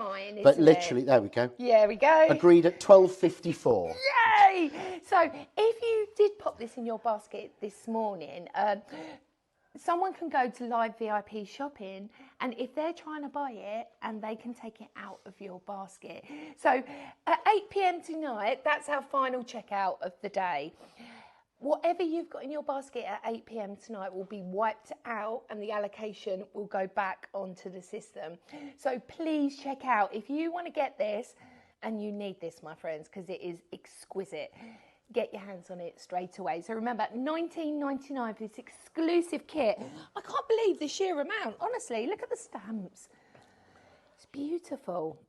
fine, isn't But it? literally, there we go. There we go. Agreed at 12.54. Yay! So if you did pop this in your basket this morning, someone can go to Live VIP Shopping, and if they're trying to buy it, and they can take it out of your basket. So at 8 p.m. tonight, that's our final checkout of the day. Whatever you've got in your basket at 8 p.m. tonight will be wiped out, and the allocation will go back onto the system. So please check out. If you want to get this, and you need this, my friends, because it is exquisite, get your hands on it straight away. So remember, $19.99 for this exclusive kit. I can't believe the sheer amount. Honestly, look at the stamps. It's beautiful.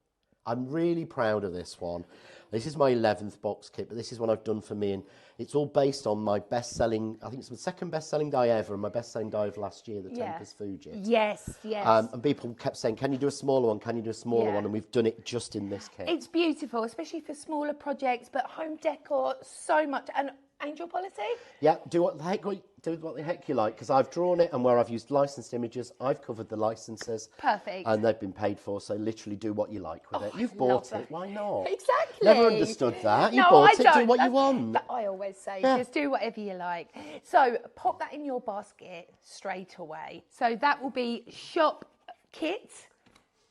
I'm really proud of this one. This is my 11th box kit, but this is one I've done for me, and it's all based on my best-selling, I think it's my second best-selling die ever, and my best-selling die of last year, the Tempest Fugit. Yes, yes. And people kept saying, can you do a smaller one? Can you do a smaller one? And we've done it just in this kit. It's beautiful, especially for smaller projects, but home decor, so much. And angel policy? Yeah, do what the heck you like, because I've drawn it, and where I've used licensed images, I've covered the licenses. Perfect. And they've been paid for, so literally do what you like with it. You've bought it, why not? Exactly. Never understood that. You No, bought I it, don't. do what you want. I always say, just do whatever you like. So pop that in your basket straight away. So that will be shop kit.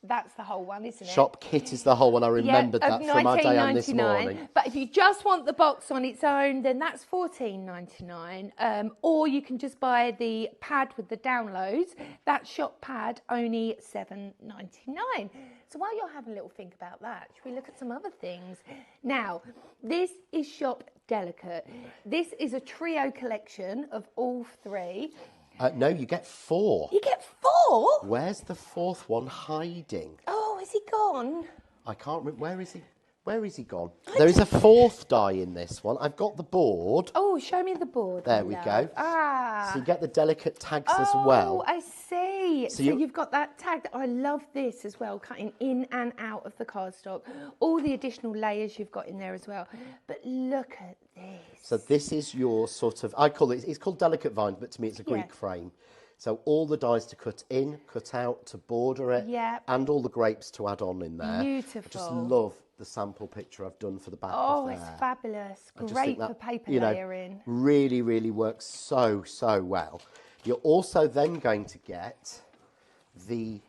That's the whole one, isn't it? Shop kit is the whole one. I remembered that from our day on this morning. But if you just want the box on its own, then that's $14.99. Or you can just buy the pad with the downloads. That shop pad, only $7.99. So while you're having a little think about that, should we look at some other things? Now, this is Shop Delicate. This is a trio collection of all three. No, you get 4. You get 4? Where's the 4th one hiding? Oh, is he gone? I can't remember. Where is he? Where is he gone? There is a 4th die in this one. I've got the board. Oh, show me the board. There we go. Ah. So you get the delicate tags as well. Oh, I see. So you've got that tag. I love this as well, cutting in and out of the cardstock. All the additional layers you've got in there as well. But look at this. So this is your sort of, I call it, it's called delicate vines, but to me it's a Greek frame. So all the dies to cut in, cut out, to border it, and all the grapes to add on in there. Beautiful. I just love the sample picture I've done for the back of there. Oh, it's fabulous. Great for paper layering. Really, really works so, so well. You're also then going to get the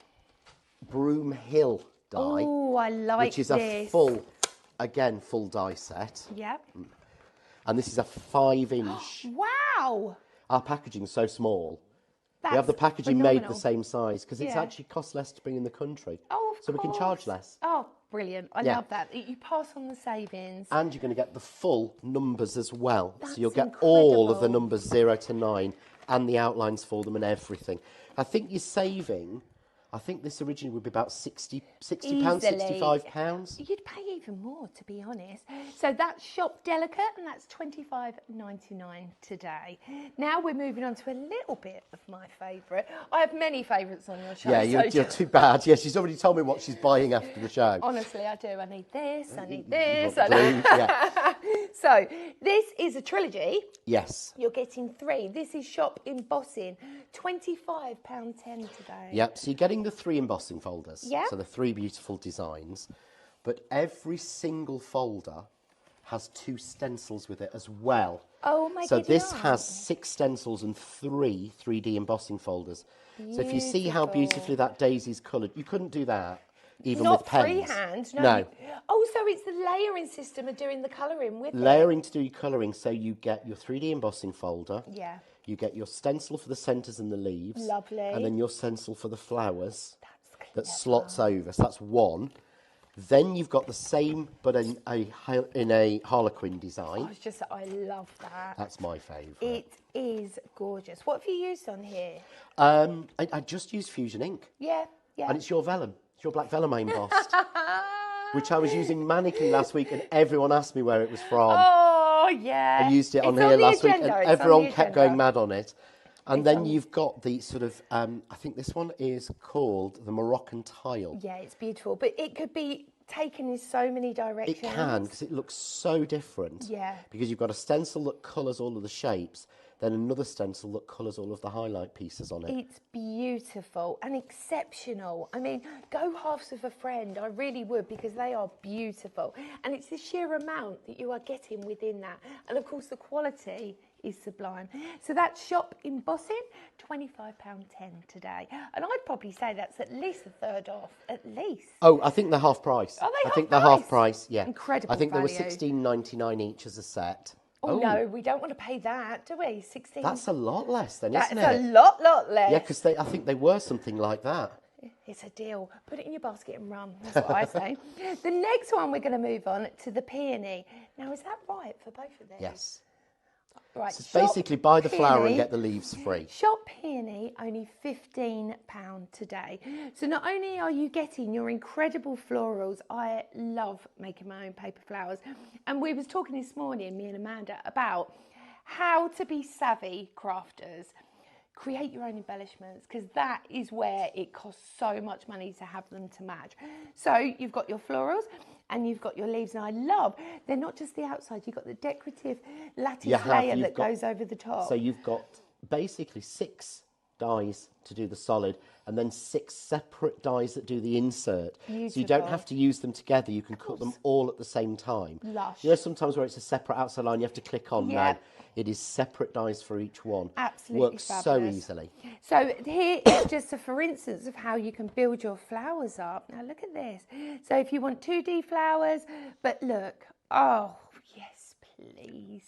Broom Hill die. Oh, I like which is this. A full, again, full die set. Yep. And this is a 5-inch. Wow. Our packaging's so small. That's we have the packaging phenomenal. made the same size because it's actually costs less to bring in the country. Oh, of so course. we can charge less. Oh, brilliant. I love that. You pass on the savings. And you're going to get the full numbers as well. That's so you'll get incredible. all of the numbers 0 to 9 and the outlines for them and everything. I think you're saving, I think this originally would be about £60, £65. You'd pay even more, to be honest. So that's Shop Delicate, and that's $25.99 today. Now we're moving on to a little bit of my favourite. I have many favourites on your show. Yeah, you're too bad. Yeah, she's already told me what she's buying after the show. Honestly, I do. I need this, I need this. So this is a trilogy. Yes. You're getting 3. This is Shop Embossing, £25.10 today. Yep, so you're getting the 3 embossing folders. Yeah. So the 3 beautiful designs. But every single folder has 2 stencils with it as well. Oh my So goodness. this has 6 stencils and 3 3D embossing folders. Beautiful. So if you see how beautifully that daisy's coloured, you couldn't do that even with pens. Not freehand. No. Oh, so it's the layering system of doing the colouring with Layering to do your colouring, so you get your 3D embossing folder. Yeah. You get your stencil for the centres and the leaves. Lovely. And then your stencil for the flowers. That slots over. So that's 1. Then you've got the same, but in a Harlequin design. I love that. That's my favourite. It is gorgeous. What have you used on here? I just used Fusion ink. Yeah. And it's your vellum. It's your black vellum I embossed. Which I was using manically last week, and everyone asked me where it was from. Oh, yeah. I used it on here last week, and everyone kept going mad on it. And then you've got the sort of, I think this one is called the Moroccan tile. Yeah, it's beautiful. But it could be taken in so many directions. It can, because it looks so different. Yeah. Because you've got a stencil that colours all of the shapes. then another stencil that colours all of the highlight pieces on it. It's beautiful and exceptional. I mean, go halves with a friend. I really would, because they are beautiful. And it's the sheer amount that you are getting within that. And of course, the quality is sublime. So that's Shop Embossing, £25.10 today. And I'd probably say that's at least a third off, at least. Oh, I think they're half price. Are they I think half they're half price? price, yeah. Incredible I think they were value. $16.99 each as a set. Oh, no, we don't want to pay that, do we? 16. That's a lot less then, isn't it? That's a lot less. Yeah, because I think they were something like that. It's a deal. Put it in your basket and run. That's what I say. The next one, we're going to move on to the Peony. Now, is that right for both of these? Yes. Right. So it's basically buy the flower and Peony. get the leaves free. Shop Peony, only £15 today. So not only are you getting your incredible florals, I love making my own paper flowers. And we was talking this morning, me and Amanda, about how to be savvy crafters. Create your own embellishments, because that is where it costs so much money to have them to match. So you've got your florals and you've got your leaves, and I love, they're not just the outside, you've got the decorative lattice layer that goes over the top. So you've got basically 6 dies to do the solid, and then 6 separate dies that do the insert. Beautiful. So you don't have to use them together, you can cut them all at the same time. Lush. You know, sometimes where it's a separate outside line you have to click on. Yeah. No, it is separate dies for each one. Absolutely Works fabulous. so easily. So here is just a for instance of how you can build your flowers up. Now look at this. So if you want 2D flowers, but look, oh yes please.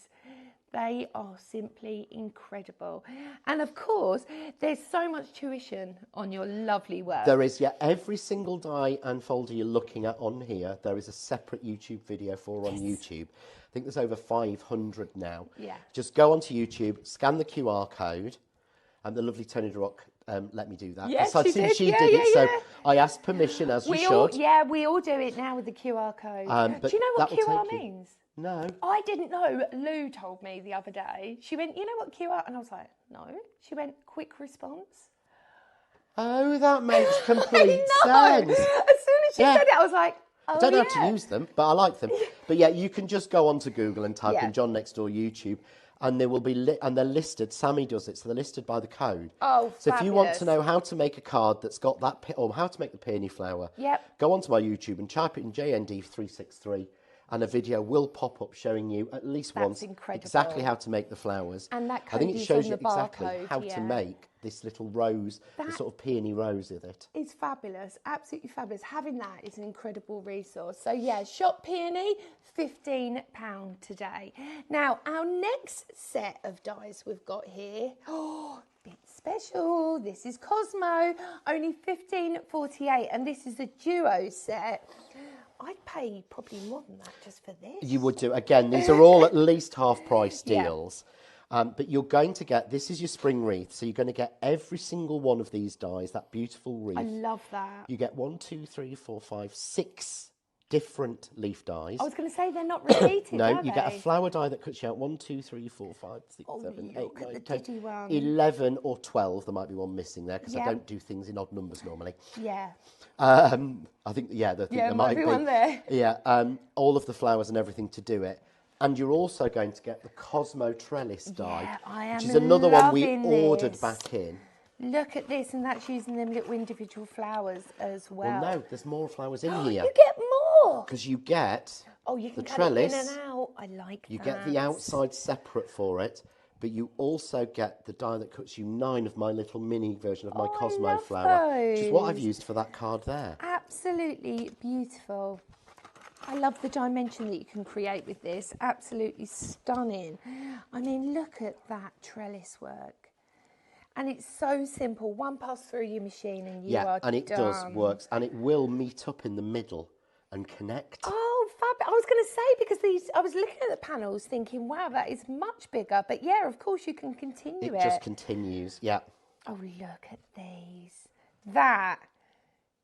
They are simply incredible. And of course, there's so much tuition on your lovely work. There is, yeah, every single die and folder you're looking at on here, there is a separate YouTube video for on YouTube. I think there's over 500 now. Yeah. Just go onto YouTube, scan the QR code, and the lovely Tony DeRock let me do that. Yes, I'd she seen did. she Yeah, did it, yeah, so I asked permission, as you should. We all do it now with the QR code. But Do you know what that will QR take you- means? No. I didn't know. Lou told me the other day. She went, you know what QR? And I was like, no. She went, quick response. Oh, that makes complete I know. sense. As soon as she Yeah. said it, I was like, oh, I don't have to use them, but I like them. But yeah, you can just go onto Google and type Yeah. in John Next Door YouTube, and they will be and they're listed. Sammy does it, so they're listed by the code. Oh, so if you want to fabulous. know how to make a card that's got that, or how to make the peony flower, Yep. go onto my YouTube and type it in JND363, and a video will pop up showing you at least That's once incredible. exactly how to make the flowers. And that I think code it is shows on you the exactly barcode, how yeah. to make this little rose, the That- sort of peony rose with it. It's fabulous, absolutely fabulous. Having that is an incredible resource. So yeah, Shop Peony, £15 today. Now, our next set of dies we've got here, oh, bit special. This is Cosmo, only £15.48, and this is a duo set. I'd pay probably more than that just for this. You would do. Again, these are all at least half price Yeah. deals. But you're going to get, this is your spring wreath, so you're going to get every single one of these dies, that beautiful wreath. I love that. You get 1, 2, 3, 4, 5, 6 different leaf dies. I was going to say they're not repeated, No, are you get a they? flower die that cuts you out 1, 2, 3, 4, 5, 6, Oh, 7, 8, look at 9, the 10, diddy one. 11 or 12. There might be one missing there because Yeah. I don't do things in odd numbers normally. Yeah. I think, yeah, there Yeah, might be one there. Yeah, all of the flowers and everything to do it. And you're also going to get the Cosmo trellis die, Yeah, I am which is another one we loving ordered this. back in. Look at this, and that's using them little individual flowers as well. Well, no, there's more flowers in here You get more. because you get Oh, you can the cut trellis. it in and out. I like You that. get the outside separate for it, but you also get the die that cuts you 9 of my little mini version of my Oh, I Cosmo love flower, which is what I've those. used for that card there. Absolutely beautiful. I love the dimension that you can create with this. Absolutely stunning. I mean, look at that trellis work. And it's so simple. One pass through your machine and you are and it done. does works, and it will meet up in the middle and connect. Oh, fab. I was going to say, because these, I was looking at the panels thinking, wow, that is much bigger. But yeah, of course, you can continue It just continues, yeah. Oh, look at these. That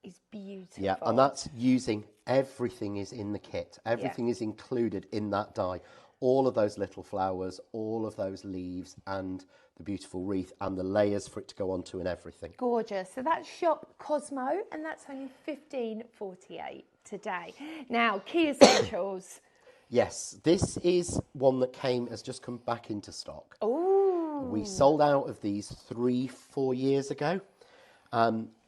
is beautiful. Yeah, and that's using everything is in the kit. Everything is included in that die. All of those little flowers, all of those leaves, and the beautiful wreath, and the layers for it to go onto and everything. Gorgeous. So that's Shop Cosmo, and that's only $15.48 today. Now, Key Essentials. Yes, this is one that has just come back into stock. Ooh. We sold out of these 3-4 years ago.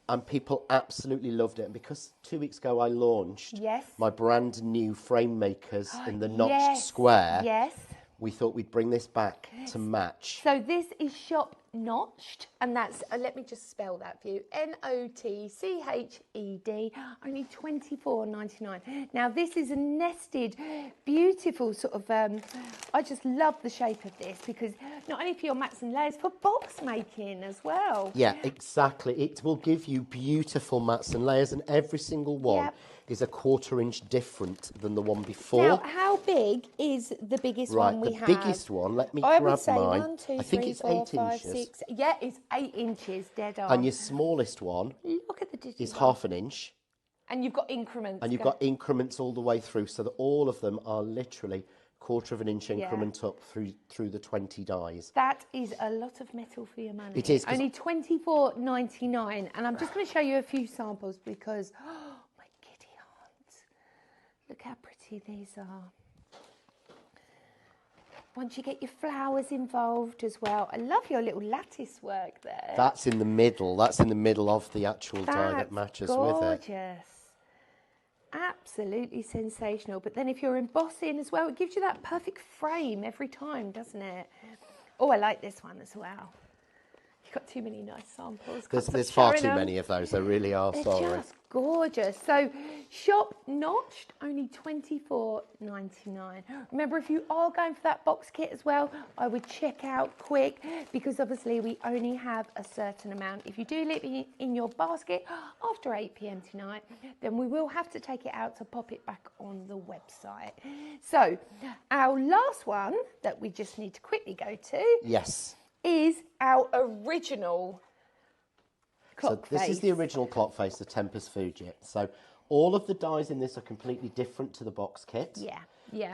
And people absolutely loved it. And because 2 weeks ago I launched my brand new frame makers in the notched square, we thought we'd bring this back to match. So this is Shop Notched, and that's, let me just spell that for you, Notched, only $24.99. Now this is a nested, beautiful sort of, I just love the shape of this, because not only for your mats and layers, for box making as well. Yeah, exactly. It will give you beautiful mats and layers, and every single one is a 1/4 inch different than the one before. Now, how big is the biggest one we have? The biggest one, let me I grab would say mine. 1, 2, I think 3, it's 4, 8 5, inches. 6. Yeah, it's 8 inches, dead on. And your smallest one Look at the digital. is 1/2 inch. And you've got increments. And you've got increments all the way through, so that all of them are literally 1/4 inch increment up through the 20 dies. That is a lot of metal for your money. It is. Only $24.99. And I'm just going to show you a few samples because, oh, my giddy aunt. Look how pretty these are. Once you get your flowers involved as well. I love your little lattice work there. That's in the middle. That's in the middle of the actual die that matches with it. Gorgeous. Absolutely sensational. But then if you're embossing as well, it gives you that perfect frame every time, doesn't it? Oh, I like this one as well. You've got too many nice samples. There's far too many of those. There really are. They're Sorry. just gorgeous. So Shop Notched, only $24.99. Remember, if you are going for that box kit as well, I would check out quick, because obviously we only have a certain amount. If you do leave it in your basket after 8 p.m. tonight, then we will have to take it out to pop it back on the website. So our last one that we just need to quickly go to is our original clock face. This is the original clock face, the Tempest Fugit. So all of the dies in this are completely different to the box kit. Yeah. They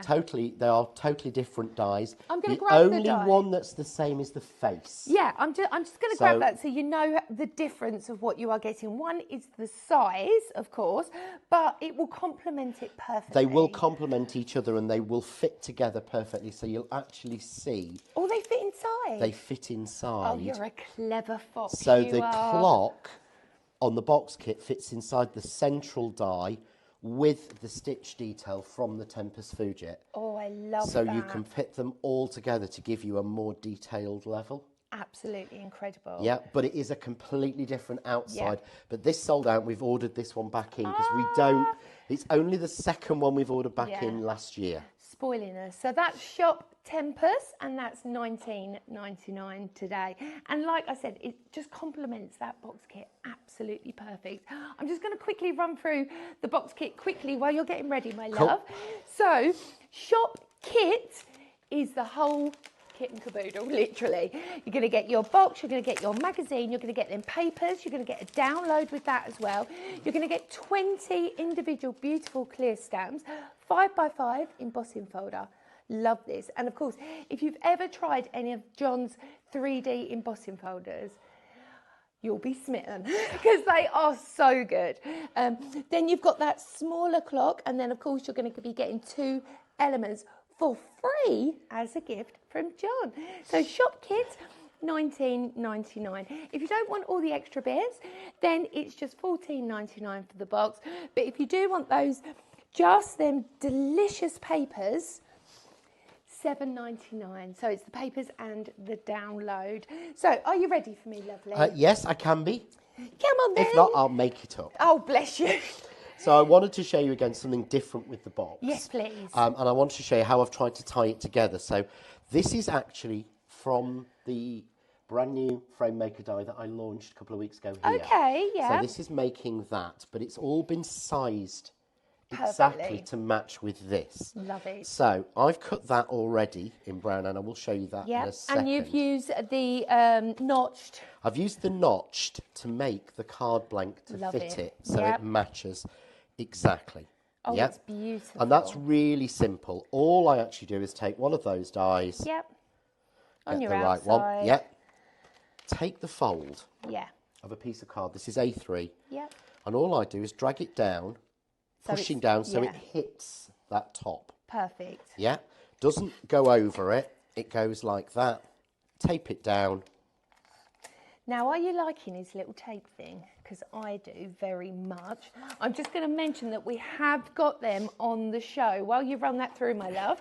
are totally different dies. I'm going to grab the die. The only one that's the same is the face. Yeah, I'm just going to grab that so you know the difference of what you are getting. One is the size, of course, but it will complement it perfectly. They will complement each other and they will fit together perfectly, so you'll actually see. Oh, they fit inside? They fit inside. Oh, you're a clever fox. So the clock on the box kit fits inside the central die with the stitch detail from the Tempest Fugit. Oh, I love that. So you can fit them all together to give you a more detailed level. Absolutely incredible. Yeah, but it is a completely different outside. Yeah. But this sold out. We've ordered this one back in because we don't. It's only the second one we've ordered back in last year. Spoiling us. So that's Shop Tempest, and that's $19.99 today. And like I said, it just complements that box kit absolutely perfect. I'm just going to quickly run through the box kit quickly while you're getting ready, my love. So Shop Kit is the whole kit and caboodle, literally. You're going to get your box, you're going to get your magazine, you're going to get them papers, you're going to get a download with that as well. You're going to get 20 individual beautiful clear stamps, 5x5 embossing folder. Love this. And of course, if you've ever tried any of John's 3D embossing folders, you'll be smitten because they are so good. Then you've got that smaller clock, and then of course you're going to be getting 2 elements for free as a gift from John. So Shop Kit, $19.99. If you don't want all the extra bits, then it's just $14.99 for the box. But if you do want those, just them delicious papers, $7.99. So it's the papers and the download. So are you ready for me, lovely? Yes, I can be. Come on then. If not, I'll make it up. Oh, bless you. So I wanted to show you again something different with the box. Yes, please. And I wanted to show you how I've tried to tie it together. So this is actually from the brand new frame maker die that I launched a couple of weeks ago here. Okay, yeah. So this is making that, but it's all been sized exactly to match with this. Love it. So I've cut that already in brown, and I will show you that in a second. And you've used the notched. I've used the notched to make the card blank to fit it so it matches exactly. Oh, it's beautiful. And that's really simple. All I actually do is take one of those dies. Yep. On your right outside. one. Yep. Take the fold. Yeah. Of a piece of card. This is A3. Yep. And all I do is drag it down, pushing down so it hits that top. Perfect. Yeah. Doesn't go over it. It goes like that. tape it down. Now, are you liking his little tape thing? Because I do very much. I'm just going to mention that we have got them on the show. While you run that through, my love,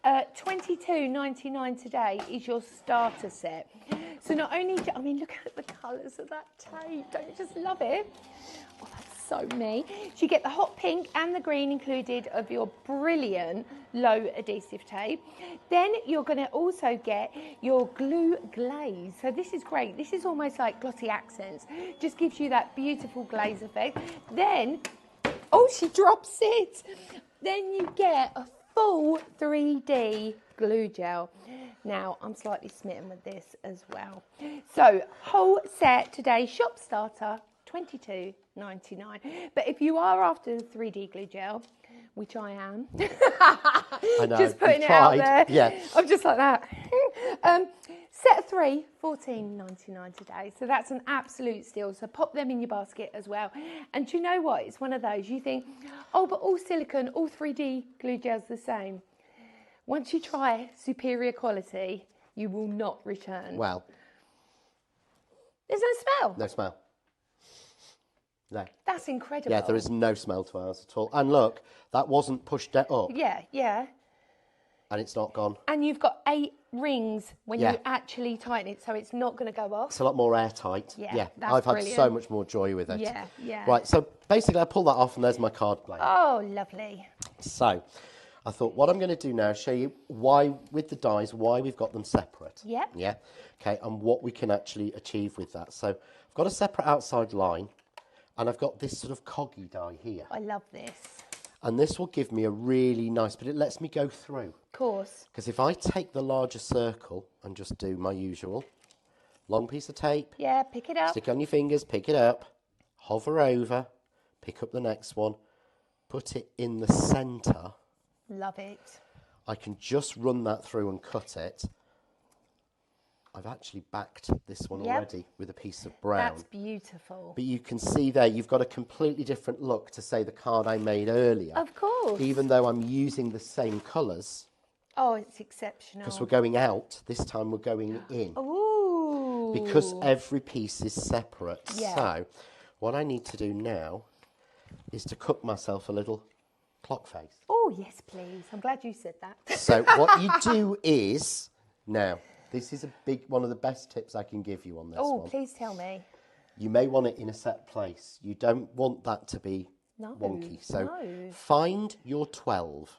$22.99 today is your starter set. So not only, I mean, look at the colours of that tape. Don't you just love it? Oh, that's so me. So you get the hot pink and the green included of your brilliant low adhesive tape. Then you're going to also get your glue glaze. So this is great. This is almost like glossy accents. Just gives you that beautiful glaze effect. Then, oh, she drops it. Then you get a full 3D glue gel. Now, I'm slightly smitten with this as well. So, whole set today, shop starter, $22.99. But if you are after the 3D glue gel, which I am, I know, just putting it out there. Yeah. I'm just like that. Set of 3, $14.99 today. So that's an absolute steal. So pop them in your basket as well. And do you know what? It's one of those, you think, oh, but all silicone, all 3D glue gel's the same. Once you try superior quality, you will not return. Well, there's no smell. no smell. No. That's incredible. Yeah, there is no smell to ours at all. And look, that wasn't pushed up. Yeah, yeah. And it's not gone. And you've got 8 rings when Yeah. you actually tighten it, so it's not going to go off. It's a lot more airtight. Yeah, that's I've had brilliant. so much more joy with it. Yeah, yeah. Right, so basically I pull that off and there's my card blade. Oh, lovely. So I thought what I'm going to do now is show you why, with the dies, why we've got them separate. Yep. Yeah. Okay, and what we can actually achieve with that. So I've got a separate outside line and I've got this sort of coggy die here. I love this. And this will give me a really nice, but it lets me go through. Of course. Because if I take the larger circle and just do my usual long piece of tape, Yeah, pick it up. stick on your fingers, pick it up, hover over, pick up the next one, put it in the centre. Love it. I can just run that through and cut it. I've actually backed this one Yep. already with a piece of brown. That's beautiful. But you can see there, you've got a completely different look to, say, the card I made earlier. Of course. Even though I'm using the same colours, Oh, it's exceptional. because we're going out, this time we're going in. Ooh. Because every piece is separate. Yeah. So what I need to do now is to cook myself a little clock face. Oh, yes, please. I'm glad you said that. So what you do is, now, this is one of the best tips I can give you on this one. Please tell me. You may want it in a set place. You don't want that to be wonky. So no. find your 12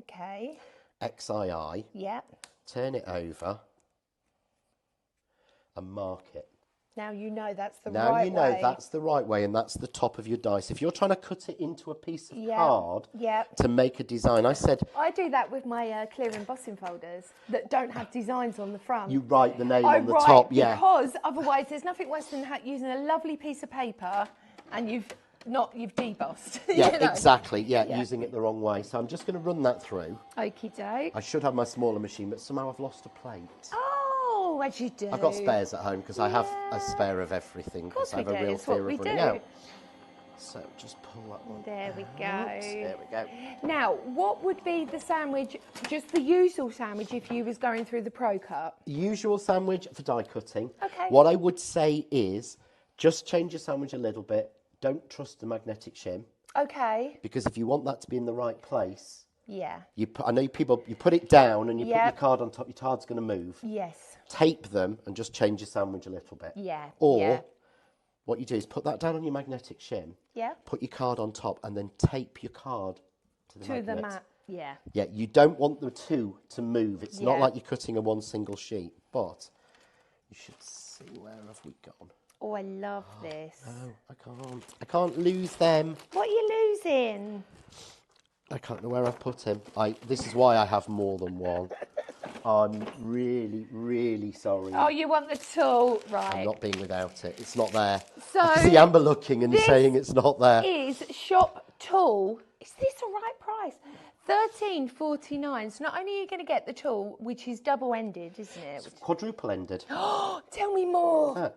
Okay. XII, Yep. turn it over and mark it. Now you know that's the Now right you know way. that's the right way and that's the top of your dice. If you're trying to cut it into a piece of card Yep. to make a design, I said I do that with my clear embossing folders that don't have designs on the front. you write the name I on the write top, yeah. Because otherwise there's nothing worse than using a lovely piece of paper and you've debossed. Yeah, you know? exactly. Yeah, Yeah. using it the wrong way. So I'm just going to run that through. Okie doke. I should have my smaller machine, but somehow I've lost a plate. Oh, as you do. I've got spares at home because I have a spare of everything Of course because I have we a do. real It's what fear we of running do. out. So just pull that one. There we out. go. There we go. Now, what would be the sandwich, just the usual sandwich if you was going through the Pro Cut? The usual sandwich for die cutting. Okay. What I would say is just change your sandwich a little bit. Don't trust the magnetic shim Okay. because if you want that to be in the right place, Yeah. I know people, you put it down and you put Yep. your card on top, your card's going to move. Yes. Tape them and just change your sandwich a little bit. Yeah. Or yeah. what you do is put that down on your magnetic shim, Yeah. put your card on top and then tape your card to the To magnet. the mat. Yeah. Yeah, you don't want the two to move. It's not Yeah. like you're cutting a one single sheet, but you should see where have we gone. Oh, I love this. No, I can't lose them. What are you losing? I can't know where I've put him. This is why I have more than one. I'm really, really sorry. Oh, you want the tool, right? I'm not being without it. It's not there. So I can see Amber looking and this saying it's not there. Is shop tool. Is this the right price? $13.49. So not only are you going to get the tool, which is double-ended, isn't it? Quadruple ended. Tell me more.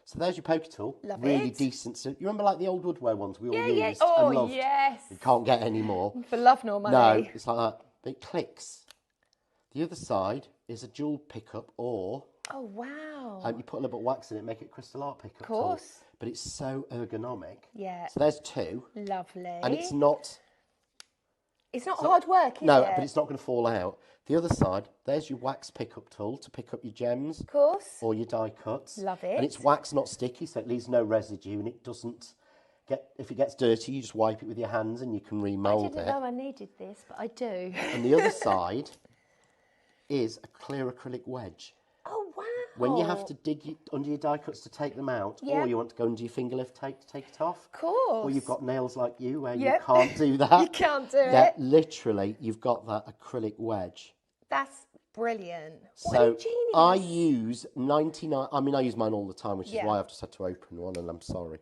So there's your poker tool. Love really it. decent. So you remember like the old woodware ones we all Yeah, used yeah. and Oh, loved? yes. You can't get any more. For love nor money. No, it's like that. But it clicks. The other side is a dual pickup or Oh, wow. You put a little bit of wax in it, make it crystal art pickup tool. Of course. But it's so ergonomic. Yeah. So there's 2. Lovely. And it's not... It's not hard work, is it? No, but it's not going to fall out. The other side, there's your wax pickup tool to pick up your gems. Of course. Or your die cuts. Love it. And it's wax, not sticky, so it leaves no residue, and it doesn't get... If it gets dirty, you just wipe it with your hands and you can remould it. I didn't know I needed this, but I do. And the other side is a clear acrylic wedge. Oh, wow. When you have to dig under your die cuts to take them out, or you want to go under your finger lift tape to take it off. Of course. Or you've got nails like you where you can't do that. You can't do it. Literally, you've got that acrylic wedge. That's brilliant. So what a genius. I use 99, I mean, I use mine all the time, which is Yeah. why I've just had to open one, and I'm sorry.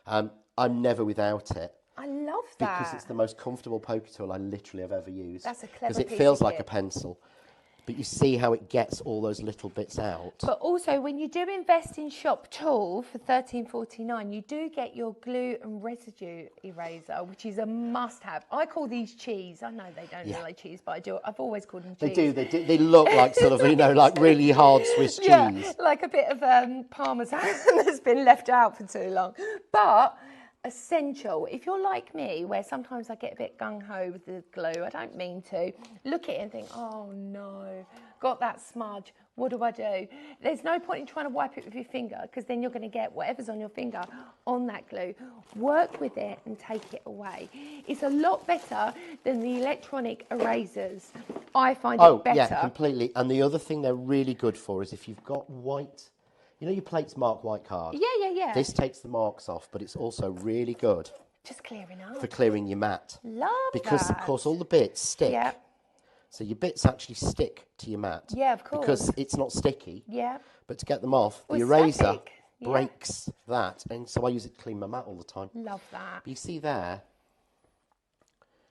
I'm never without it. I love that. Because it's the most comfortable poker tool I literally have ever used. That's a clever Because it piece feels of like kit. a pencil. But you see how it gets all those little bits out. But also, when you do invest in Shop Tool for $13.49, you do get your glue and residue eraser, which is a must-have. I call these cheese. I know they don't look like cheese, but I do. I've always called them cheese. They do. They look like sort of, like really hard Swiss cheese. Yeah, like a bit of Parmesan that's been left out for too long. But essential. If you're like me, where sometimes I get a bit gung-ho with the glue, I don't mean to, look at it and think, oh no, got that smudge, what do I do? There's no point in trying to wipe it with your finger, because then you're going to get whatever's on your finger on that glue. Work with it and take it away. It's a lot better than the electronic erasers. I find it better. Oh, yeah, completely. And the other thing they're really good for is if you've got white... You know your plates mark white card? Yeah. This takes the marks off, but it's also really good Just clearing up. for clearing your mat. Love Because, that. of course, all the bits stick. Yeah. So your bits actually stick to your mat. Yeah, of course. Because it's not sticky. Yeah. But to get them off, the Well, eraser static. Yeah. breaks that. And so I use it to clean my mat all the time. Love that. But you see there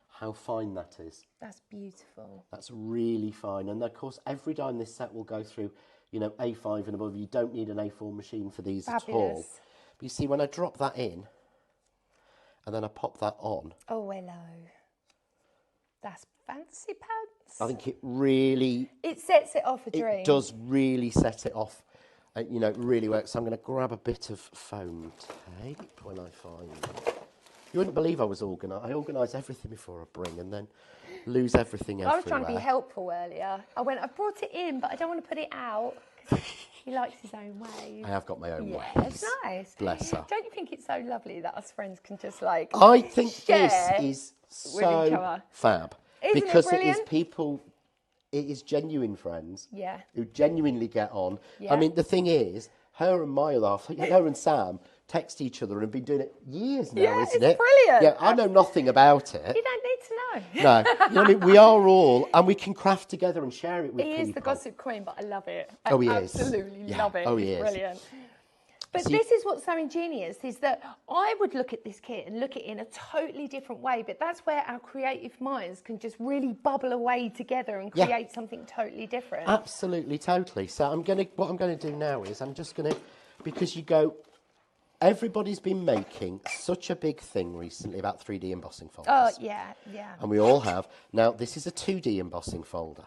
how fine that is. That's beautiful. That's really fine. And, of course, every die in this set will go through... A5 and above. You don't need an A4 machine for these at all. But you see, when I drop that in, and then I pop that on. Oh, hello. That's fancy pants. I think it really... It sets it off a dream. It does really set it off. It really works. So I'm going to grab a bit of foam tape when I find it. You wouldn't believe I was organised. I organise everything before I bring and then lose everything everywhere. I was trying to be helpful earlier. I brought it in, but I don't want to put it out because he likes his own way. I have got my own way. It's nice. Bless her. Don't you think it's so lovely that us friends can just I think share this is so fab. Isn't because it brilliant? It is people, it is genuine friends who genuinely get on. Yeah. I mean, the thing is, her and my other half, her and Sam, text each other and have been doing it years now, isn't it? Brilliant. Yeah, I know nothing about it. You don't need to know. No, I mean, we are all, and we can craft together and share it with people. He is the gossip queen, but I love it. He absolutely is. love it. Oh, he it's is. Brilliant. But this is what's so ingenious, is that I would look at this kit and look at it in a totally different way, but that's where our creative minds can just really bubble away together and create something totally different. Absolutely, totally. So what I'm going to do now is I'm just going to, because everybody's been making such a big thing recently about 3D embossing folders. Oh, yeah. And we all have. Now, this is a 2D embossing folder,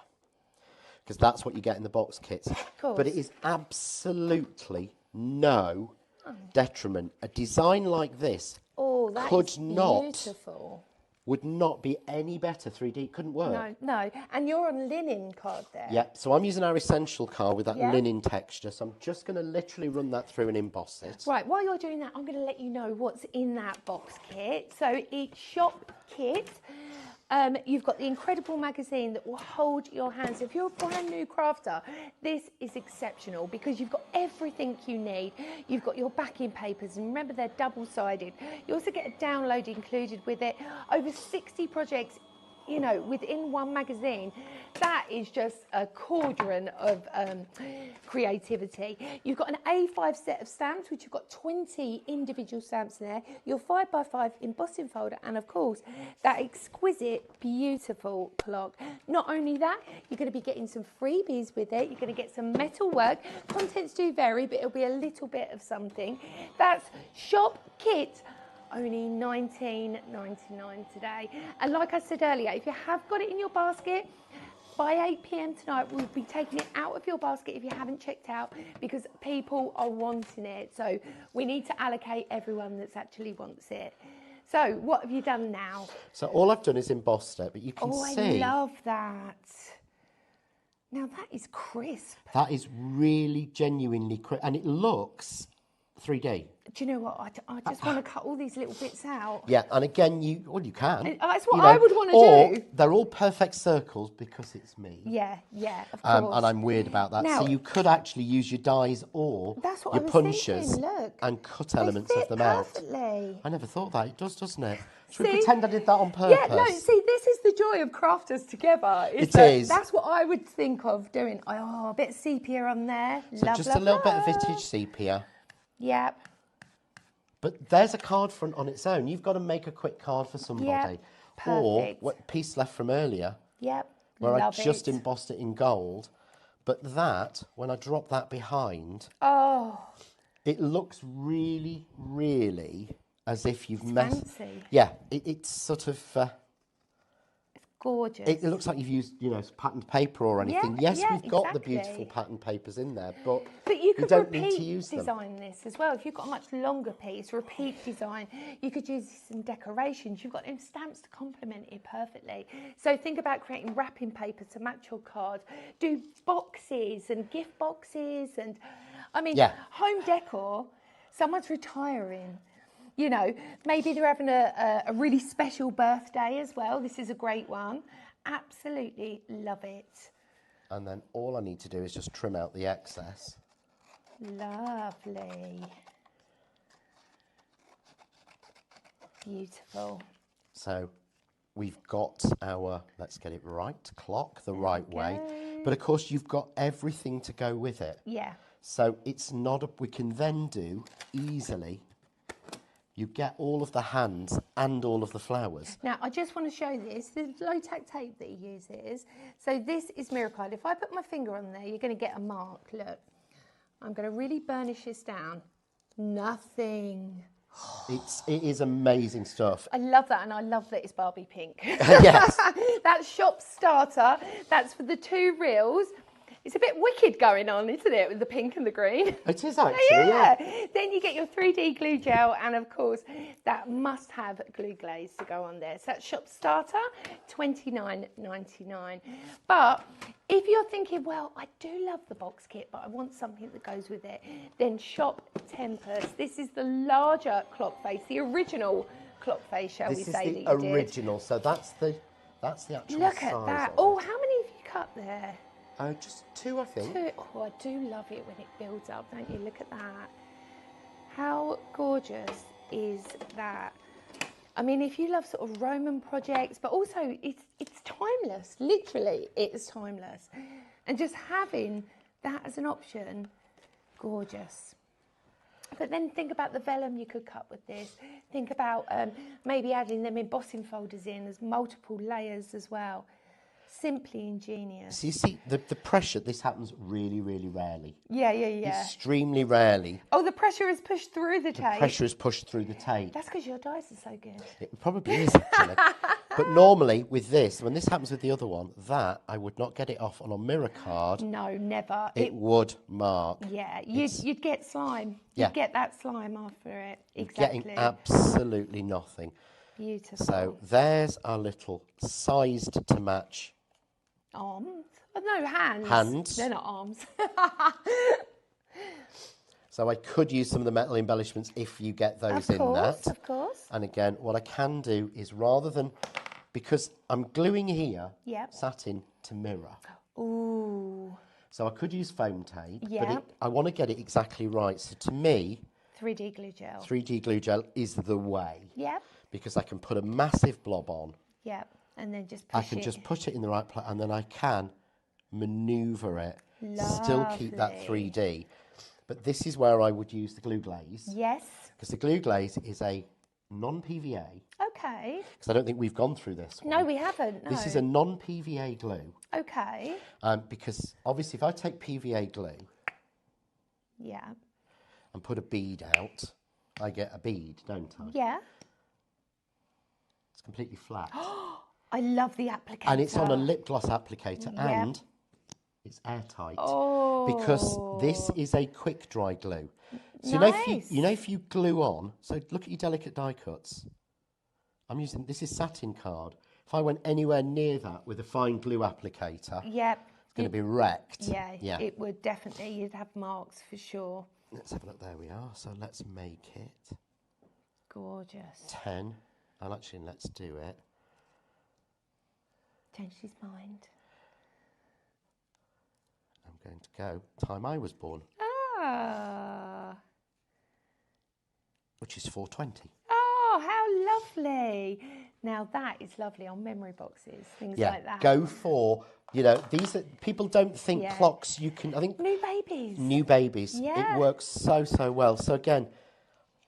because that's what you get in the box kits. But it is absolutely no detriment. A design like this would not be any better 3D. It couldn't work. No. And you're on linen card there. Yeah, so I'm using our essential card with that linen texture. So I'm just going to literally run that through and emboss it. Right, while you're doing that, I'm going to let you know what's in that box kit. So it's Shop Kit. You've got the incredible magazine that will hold your hands. If you're a brand new crafter, this is exceptional because you've got everything you need. You've got your backing papers, and remember they're double-sided. You also get a download included with it. Over 60 projects, within one magazine. That is just a cauldron of creativity. You've got an A5 set of stamps, which you've got 20 individual stamps in there, your 5x5 embossing folder, and of course, that exquisite, beautiful clock. Not only that, you're going to be getting some freebies with it. You're going to get some metal work. Contents do vary, but it'll be a little bit of something. That's Shop Kit. Only $19.99 today. And like I said earlier, if you have got it in your basket, by 8 p.m. tonight, we'll be taking it out of your basket if you haven't checked out, because people are wanting it. So we need to allocate everyone that's actually wants it. So what have you done now? So all I've done is embossed it, but you can see. I love that. Now that is crisp. That is really genuinely crisp, and it looks 3D. Do you know what? I just want to cut all these little bits out. Yeah, and again, you can. That's what I would want to do. They're all perfect circles because it's me. Yeah, of course. And I'm weird about that. Now, so you could actually use your dies or your punches and cut elements of them out. I never thought that. It does, doesn't it? Should we pretend I did that on purpose? Yeah, no, see, this is the joy of crafters together. It is. That's what I would think of doing. Oh, a bit of sepia on there. So just a little bit of vintage sepia. Yep. But there's a card front on its own. You've got to make a quick card for somebody. Yep. Or Perfect. what piece left from earlier. Yep. Where Love I just it. embossed it in gold. But that, when I drop that behind, it looks really, really as if you've fancy. Yeah, it's sort of. Gorgeous. It looks like you've used, patterned paper or anything. Yes, we've got the beautiful patterned papers in there, but you could don't need to use design this as well. If you've got a much longer piece, repeat design, you could use some decorations. You've got them stamps to complement it perfectly. So think about creating wrapping paper to match your card. Do boxes and gift boxes, and home decor. Someone's retiring. Maybe they're having a really special birthday as well. This is a great one. Absolutely love it. And then all I need to do is just trim out the excess. Lovely. Beautiful. So we've got our, let's get it right, clock the right way. But of course you've got everything to go with it. Yeah. So it's not, we can then do easily. You get all of the hands and all of the flowers. Now, I just want to show this. The low-tack tape that he uses. So this is Miracle. If I put my finger on there, you're going to get a mark. Look, I'm going to really burnish this down. Nothing. It is amazing stuff. I love that, and I love that it's Barbie pink. Yes. That's shop starter. That's for the 2 reels. It's a bit wicked going on, isn't it, with the pink and the green? It is actually, yeah. Then you get your 3D glue gel, and of course, that must have glue glaze to go on there. So that's shop starter, $29.99. But if you're thinking, well, I do love the box kit, but I want something that goes with it, then shop Tempest. This is the larger clock face, the original clock face, shall we say, that you did. This is the original, so that's the actual Look size at that. of Oh, it. how many have you cut there? Just 2, I think. 2. Oh, I do love it when it builds up, don't you? Look at that. How gorgeous is that? I mean, if you love sort of Roman projects, but also it's timeless. Literally, it's timeless. And just having that as an option, gorgeous. But then think about the vellum you could cut with this. Think about maybe adding them embossing folders in as multiple layers as well. Simply ingenious. So you see, the pressure, this happens really, really rarely. Yeah. Extremely rarely. Oh, the pressure is pushed through the tape. The pressure is pushed through the tape. That's because your dice are so good. It probably is, actually. But normally, with this, when this happens with the other one, that, I would not get it off on a mirror card. No, never. It would mark. Yeah, you'd get slime. Yeah. You'd get that slime after it. Exactly. Getting absolutely nothing. Beautiful. So there's our little sized to match arms. Oh, no, hands. Hands. They're not arms. So I could use some of the metal embellishments if you get those in that. Of course. And again, what I can do is rather than, because I'm gluing here, satin to mirror. Ooh. So I could use foam tape, Yeah. but I want to get it exactly right. So to me, 3D glue gel. 3D glue gel is the way. Yep. Because I can put a massive blob on. Yep. And then just push it. I can just put it in the right place, and then I can manoeuvre it, still keep that 3D. But this is where I would use the glue glaze. Yes. Because the glue glaze is a non-PVA. Okay. Because I don't think we've gone through this one. No, we haven't. No. This is a non-PVA glue. Okay. Because obviously if I take PVA glue and put a bead out, I get a bead, don't I? Yeah. It's completely flat. I love the applicator. And it's on a lip gloss applicator, and it's airtight. Because this is a quick dry glue. So you know if you glue on, so look at your delicate die cuts. This is satin card. If I went anywhere near that with a fine glue applicator, it's going to be wrecked. Yeah, it would definitely. You'd have marks for sure. Let's have a look. There we are. So let's make it. Gorgeous. 10. And actually, let's do it. Changed his mind. I'm going to go time I was born. Which is 420. Oh, how lovely. Now that is lovely on memory boxes, things like that. Go for, these are, people don't think clocks you can, I think. New babies. Yeah. It works so, so well. So again,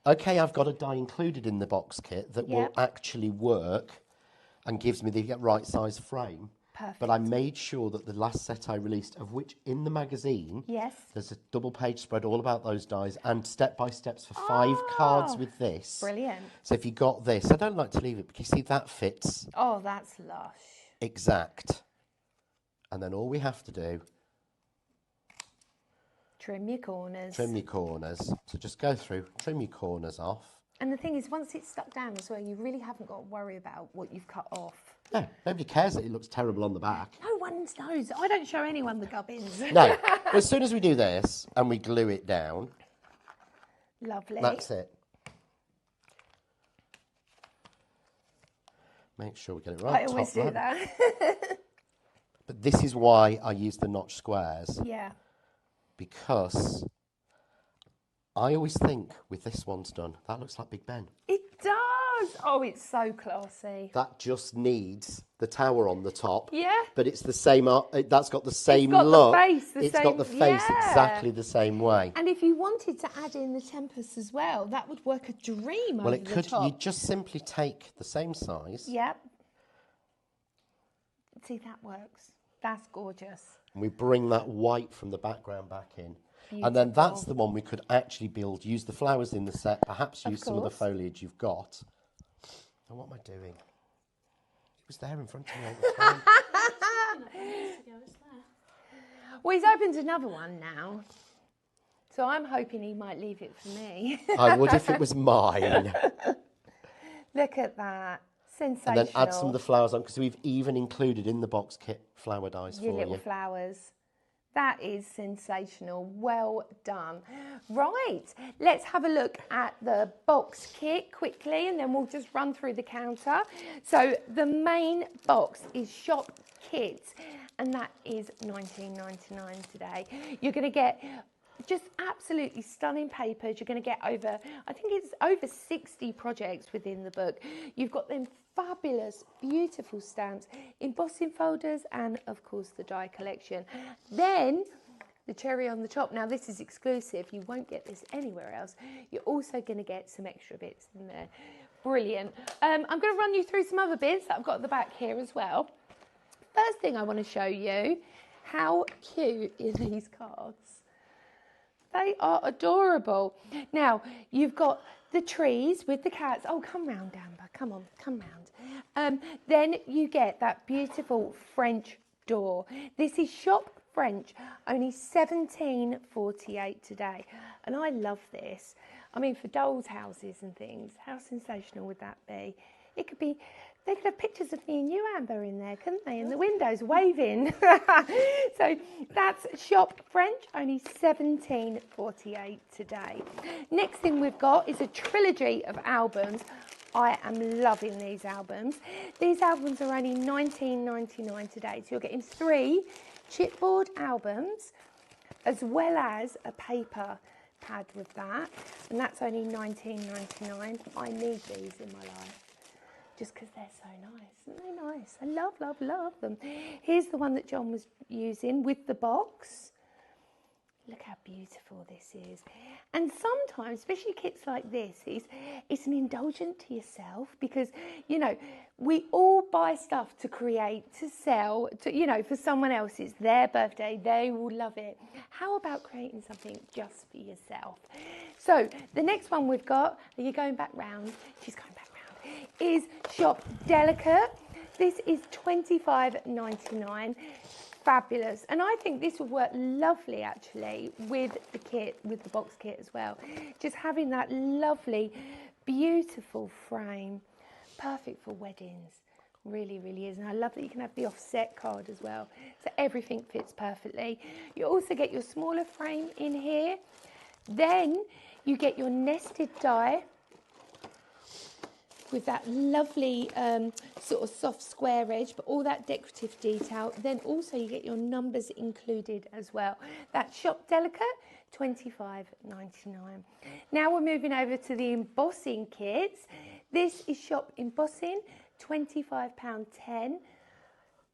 okay, I've got a die included in the box kit that will actually work and gives me the right size frame. Perfect. But I made sure that the last set I released, of which in the magazine, there's a double page spread all about those dies and step-by-steps for 5 cards with this. Brilliant. So if you got this, I don't like to leave it because you see that fits. Oh, that's lush. Exact. And then all we have to do... Trim your corners. Trim your corners. So just go through, trim your corners off. And the thing is, once it's stuck down as well, you really haven't got to worry about what you've cut off. No, nobody cares that it looks terrible on the back. No one knows. I don't show anyone the gubbins. No, but as soon as we do this and we glue it down. Lovely. That's it. Make sure we get it right. I always do that. But this is why I use the notch squares. Yeah. Because I always think with this one's done, that looks like Big Ben. It does. Oh, it's so classy. That just needs the tower on the top. Yeah. But it's the same, that's got the same got look. The face, it's got the face exactly the same way. And if you wanted to add in the Tempest as well, that would work a dream over it could. the top. You just simply take the same size. Yep. See, that works. That's gorgeous. And we bring that white from the background back in. Beautiful. And then that's the one we could actually build, use the flowers in the set, perhaps use some of the foliage you've got. And what am I doing? It was there in front of me all the time. Well, he's opened another one now. So I'm hoping he might leave it for me. I would if it was mine. Look at that. Sensational. And then add some of the flowers on, because we've even included in the box kit flower dies for you. Your little flowers. That is sensational. Well done. Right, let's have a look at the box kit quickly and then we'll just run through the counter. So the main box is shop kit and that is $19.99 today. You're going to get just absolutely stunning papers. You're going to get over, I think it's over 60 projects within the book. You've got them fabulous, beautiful stamps, embossing folders, and of course the die collection. Then the cherry on the top. Now this is exclusive. You won't get this anywhere else. You're also going to get some extra bits in there. Brilliant. I'm going to run you through some other bits that I've got at the back here as well. First thing I want to show you, how cute are these cards? They are adorable. Now, you've got the trees with the cats. Oh, come round, Amber. Come on, come round. Then you get that beautiful French door. This is Shop French, only $17.48 today. And I love this. I mean, for dolls' houses and things, how sensational would that be? It could be, they could have pictures of me and you, Amber, in there, couldn't they? In the windows, waving. So that's Shop French, only $17.48 today. Next thing we've got is a trilogy of albums. I am loving these albums. These albums are only $19.99 today. So you're getting 3 chipboard albums, as well as a paper pad with that. And that's only $19.99. I need these in my life. Just because they're so nice. Isn't they nice? I love, love, love them. Here's the one that John was using with the box. Look how beautiful this is. And sometimes, especially kits like this, it's an indulgent to yourself because, you know, we all buy stuff to create, to sell, to, you know, for someone else. It's their birthday. They will love it. How about creating something just for yourself? So the next one we've got, are you going back round? She's going back round. Is Shop Delicate. This is $25.99. Fabulous. And I think this would work lovely actually with the kit, with the box kit as well. Just having that lovely, beautiful frame. Perfect for weddings. Really, really is. And I love that you can have the offset card as well. So everything fits perfectly. You also get your smaller frame in here. Then you get your nested die with that lovely sort of soft square edge, but all that decorative detail. Then also you get your numbers included as well. That Shop Delicate, $25.99. Now we're moving over to the embossing kits. This is Shop Embossing, £25.10.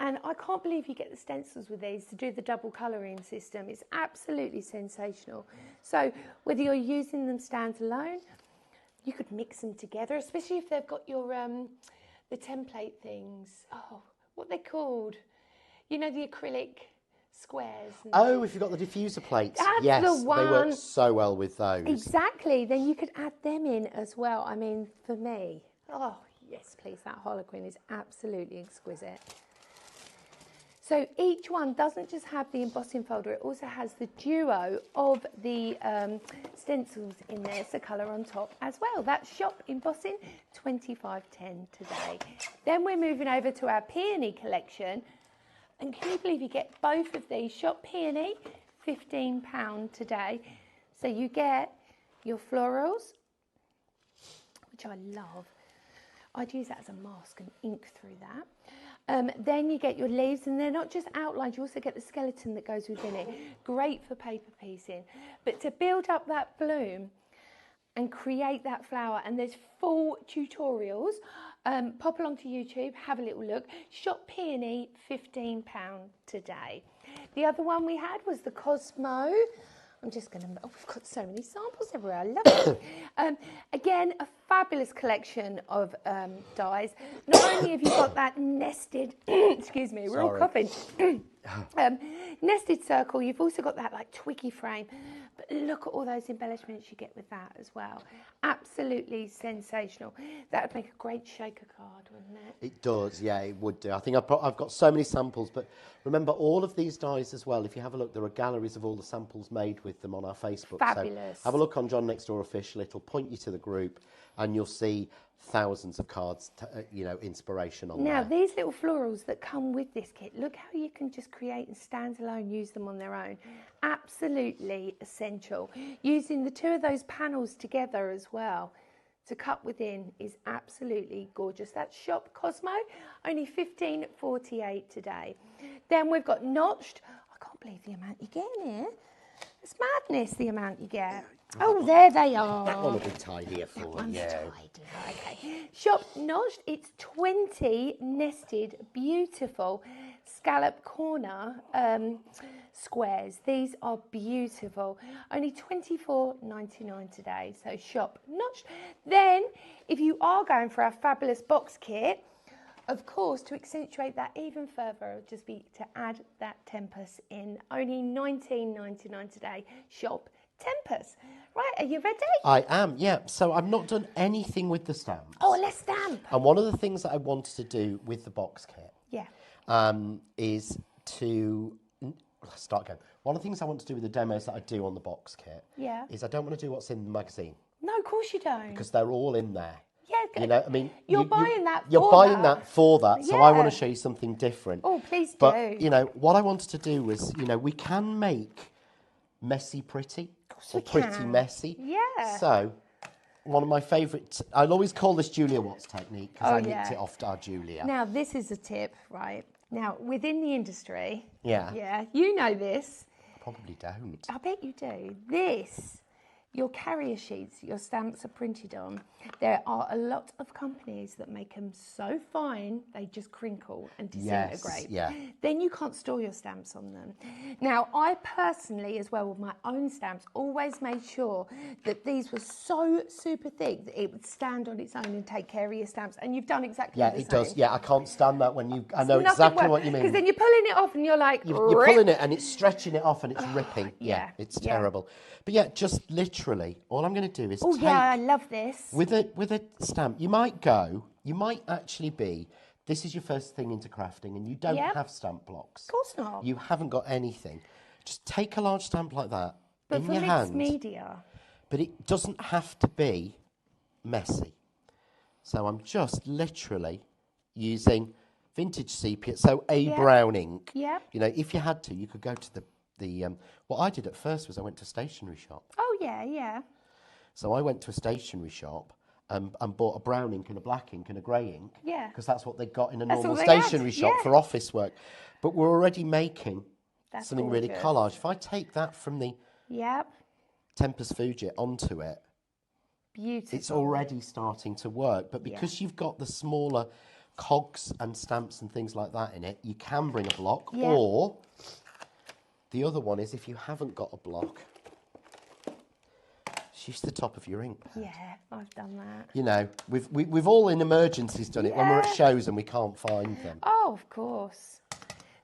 And I can't believe you get the stencils with these to do the double colouring system. It's absolutely sensational. So whether you're using them standalone, you could mix them together, especially if they've got your the template things. Oh, what are they called? You know, the acrylic squares. Oh, if you've got the diffuser plates. That's yes, the one. They work so well with those. Exactly. Then you could add them in as well. I mean, for me, oh yes, please. That Harlequin is absolutely exquisite. So each one doesn't just have the embossing folder, it also has the duo of the stencils in there, so colour on top as well. That's Shop Embossing, $25.10 today. Then we're moving over to our Peony collection. And can you believe you get both of these? Shop Peony, £15 today. So you get your florals, which I love. I'd use that as a mask and ink through that. Then you get your leaves, and they're not just outlined, you also get the skeleton that goes within it. Great for paper piecing. But to build up that bloom and create that flower, and there's full tutorials, pop along to YouTube, have a little look. Shop Peony, £15 today. The other one we had was the Cosmo. I'm just going to, oh, we've got so many samples everywhere, I love it. Again, a fabulous collection of dies. Not only have you got that nested, excuse me, we're all coughing, nested circle, you've also got that like twiggy frame, but look at all those embellishments you get with that as well. Absolutely sensational. That would make a great shaker card, wouldn't it? It does, yeah, it would do. I think I've got so many samples, but remember all of these dies as well, if you have a look, there are galleries of all the samples made with them on our Facebook. Fabulous. So have a look on John Next Door Official, it'll point you to the group, and you'll see thousands of cards, you know, inspiration on now, there. these little florals that come with this kit, look how you can just create and stand alone, use them on their own. Absolutely essential. Using the two of those panels together as well to cut within is absolutely gorgeous. That's Shop Cosmo, only $15.48 today. Then we've got notched. I can't believe the amount you get in here. It's madness, the amount you get. Oh, there they are. That one will be tidier for you. Tidier. Okay. Shop notched. It's 20 nested, beautiful scallop corner squares. These are beautiful. Only $24.99 today. So Shop notched. Then, if you are going for our fabulous box kit, of course, to accentuate that even further, it'll just be to add that Tempest in. Only $19.99 today. Shop Tempest. Right, are you ready? I am, yeah. So I've not done anything with the stamps. Oh, let's stamp. And one of the things that I wanted to do with the box kit is to... Let's start again. One of the things I want to do with the demos that I do on the box kit is I don't want to do what's in the magazine. No, of course you don't. Because they're all in there. Yeah, you know, I mean, you're buying that for that. So I want to show you something different. Oh, please do. But you know, what I wanted to do was, you know, we can make messy pretty or pretty messy. Yeah. So one of my favourite, I'll always call this Julia Watts technique because I nicked it off our Julia. Now this is a tip, right? Now within the industry, yeah, you know this. I probably don't. I bet you do. This. Your carrier sheets, your stamps are printed on. There are a lot of companies that make them so fine, they just crinkle and disintegrate. Yes, Then you can't store your stamps on them. Now, I personally, as well with my own stamps, always made sure that these were so super thick that it would stand on its own and take care of your stamps. And you've done exactly the same. Yeah, it does. Yeah, I can't stand that when you... I know exactly what you mean. Because then you're pulling it off and you're like... You're pulling it and it's stretching it off and it's ripping. Yeah, it's terrible. But yeah, just literally, all I'm going to do is take... I love this. With a stamp, you might actually be this is your first thing into crafting and you don't have stamp blocks. Of course not. You haven't got anything. Just take a large stamp like that But in for your mixed hand. media. But it doesn't have to be messy. So I'm just literally using vintage sepia, so brown ink. Yeah. You know, if you had to, you could go to the what I did at first was I went to a stationery shop. Oh, yeah, yeah. So I went to a stationery shop and bought a brown ink and a black ink and a grey ink. Yeah. Because that's what they got in a That's normal all they had, stationery shop for office work. But we're already making something really gorgeous. collage. If I take that from the Tempest Fuji onto it, beautiful. it's already starting to work. But because you've got the smaller cogs and stamps and things like that in it, you can bring a block. Or the other one is if you haven't got a block, just use the top of your ink pad. Yeah, I've done that. You know, we've all in emergencies done it when we're at shows and we can't find them. Oh, of course.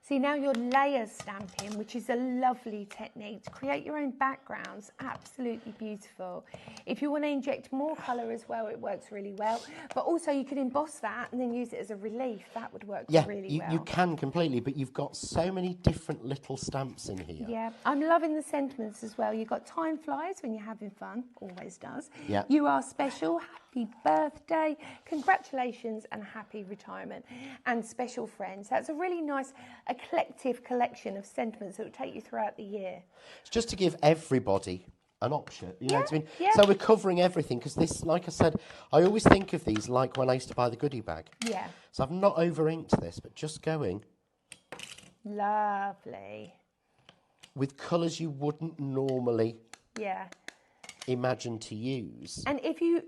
See, now you're layer stamping, which is a lovely technique to create your own backgrounds. Absolutely beautiful. If you want to inject more colour as well, it works really well. But also you could emboss that and then use it as a relief. That would work really well. You can completely, but you've got so many different little stamps in here. Yeah, I'm loving the sentiments as well. You've got time flies when you're having fun, always does. Yeah. You are special, happy birthday, congratulations and happy retirement, and special friends. That's a really nice eclectic collection of sentiments that will take you throughout the year. It's just to give everybody an option, you know what I mean? So we're covering everything, because this, like I said, I always think of these like when I used to buy the goodie bag. Yeah. So I've not over-inked this, but just going. Lovely. With colours you wouldn't normally imagine to use. And if you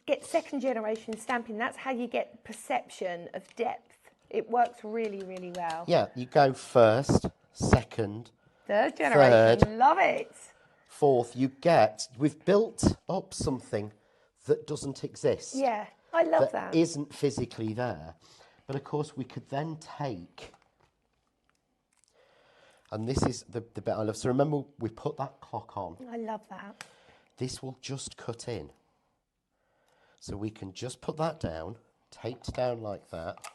get second generation stamping, that's how you get perception of depth. It works really, really well. Yeah, you go first, second, third generation, third, love it. Fourth, we've built up something that doesn't exist. Yeah, I love that. That isn't physically there. But of course we could then take, and this is the bit I love. So remember, we put that clock on. I love that. This will just cut in. So we can just put that down, taped down like that.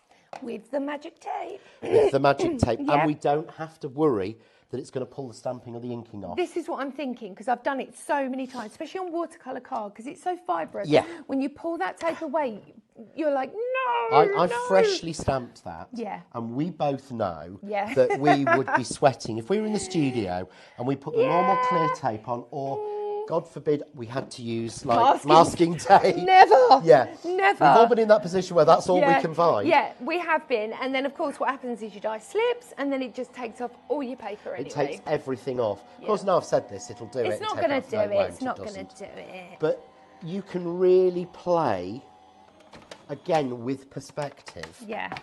With the magic tape. With the magic tape. And we don't have to worry that it's going to pull the stamping or the inking off. This is what I'm thinking, because I've done it so many times, especially on watercolour card, because it's so fibrous. Yeah. When you pull that tape away, you're like, no, I've freshly stamped that. Yeah. And we both know that we would be sweating if we were in the studio and we put the normal clear tape on, or God forbid we had to use like masking tape. Never. Yeah. Never. We've all been in that position where that's all we can find. Yeah, we have been. And then, of course, what happens is your die slips and then it just takes off all your paper anyway. It takes everything off. Of course, now I've said this, it'll do it. It's not going to do it. It's not going to do it. But you can really play, again, with perspective. Yeah.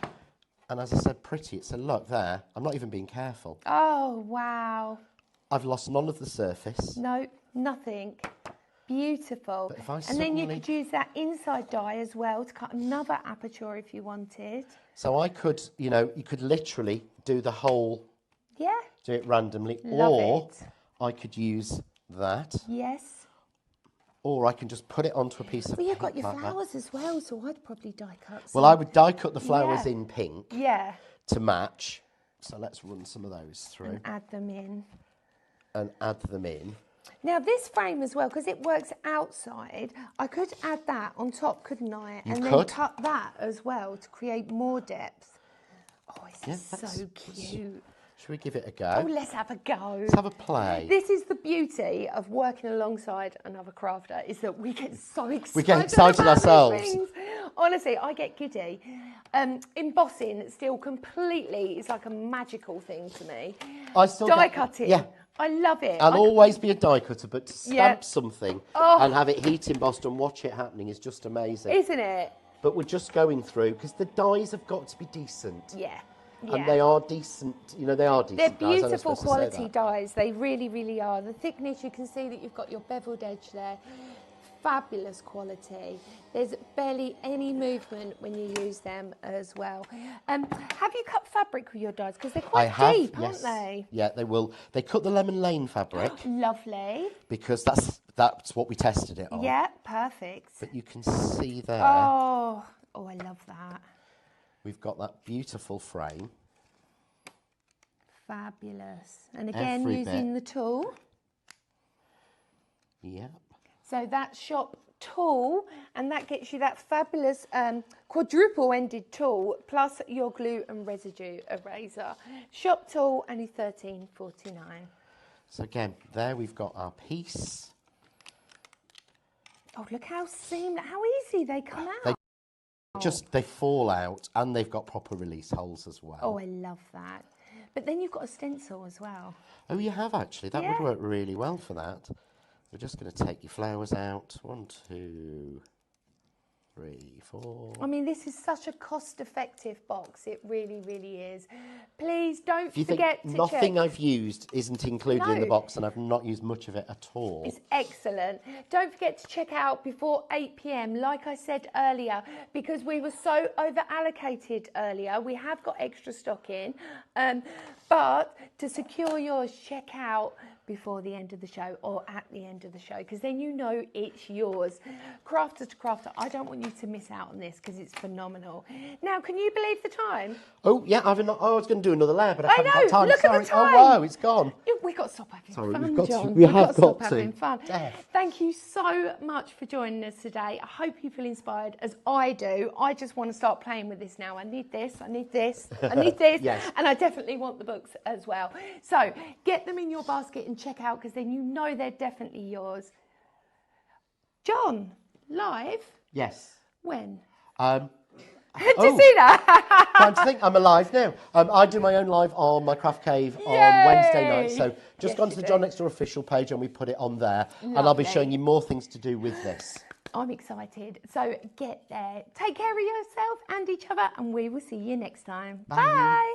And as I said, pretty. It's a look there. I'm not even being careful. Oh, wow. I've lost none of the surface. No, nothing. Beautiful. But if I and then you could use that inside die as well to cut another aperture if you wanted. So I could, you know, you could literally do the whole, do it randomly. Or I could use that. Yes. Or I can just put it onto a piece of Well, you've paper got your like flowers that. as well, so I'd probably die cut some. Well, I would die cut the flowers in pink to match. So let's run some of those through. And add them in. And add them in. Now this frame as well, because it works outside, I could add that on top, couldn't I? You and could. then cut that as well to create more depth. Oh, it's so cute. Should we give it a go? Oh, let's have a go. Let's have a play. This is the beauty of working alongside another crafter, is that we get so excited. We get excited about ourselves. these things. Honestly, I get giddy. Embossing still completely is like a magical thing to me. I still Die cutting. Yeah. I love it. I'll always be a die cutter, but to stamp something Oh. and have it heat embossed and watch it happening is just amazing. Isn't it? But we're just going through, because the dies have got to be decent. Yeah. And they are decent, you know, they are decent. They're dies, beautiful quality dies. They really, really are. The thickness, you can see that you've got your beveled edge there. Fabulous quality. There's barely any movement when you use them as well. Have you cut fabric with your dies? Because they're quite deep, aren't they? Yeah, they will. They cut the lemon lane fabric. Lovely. Because that's what we tested it on. Yeah, perfect. But you can see there. Oh, I love that. we've got that beautiful frame. Fabulous. And again, Every using bit. the tool. Yep. So that shop tool, and that gets you that fabulous quadruple-ended tool, plus your glue and residue eraser. Shop tool, only $13.49. So again, there we've got our piece. Oh, look how seamless, how easy they come out. They fall out, and they've got proper release holes as well. Oh, I love that. But then you've got a stencil as well. Oh, you have actually. That would work really well for that. We're just going to take your flowers out. 1, 2, 3, 4. I mean, this is such a cost-effective box. It really, really is. Please don't forget to check. Nothing I've used isn't included in the box, and I've not used much of it at all. It's excellent. Don't forget to check out before 8 p.m, like I said earlier, because we were so over-allocated earlier. We have got extra stock in, but to secure yours, check out before the end of the show or at the end of the show, because then you know it's yours. Crafter to crafter, I don't want you to miss out on this because it's phenomenal. Now, can you believe the time? Oh, yeah, I was going to do another layer, but I haven't got time. Look Sorry. at the time. Oh, wow, it's gone. We've got to stop having Sorry, fun, we've got John. to. We have got to. Stop having fun. Thank you so much for joining us today. I hope you feel inspired as I do. I just want to start playing with this now. I need this, I need this, I need this. Yes. And I definitely want the books as well. So get them in your basket and check out, because then you know they're definitely yours. John, live? Yes. When? Did you see that? Time to think, I'm alive now. I do my own live on my Craft Cave on Wednesday night. So just gone to the John Next Door official page and we put it on there. Lovely. And I'll be showing you more things to do with this. I'm excited. So get there. Take care of yourself and each other, and we will see you next time. Bye.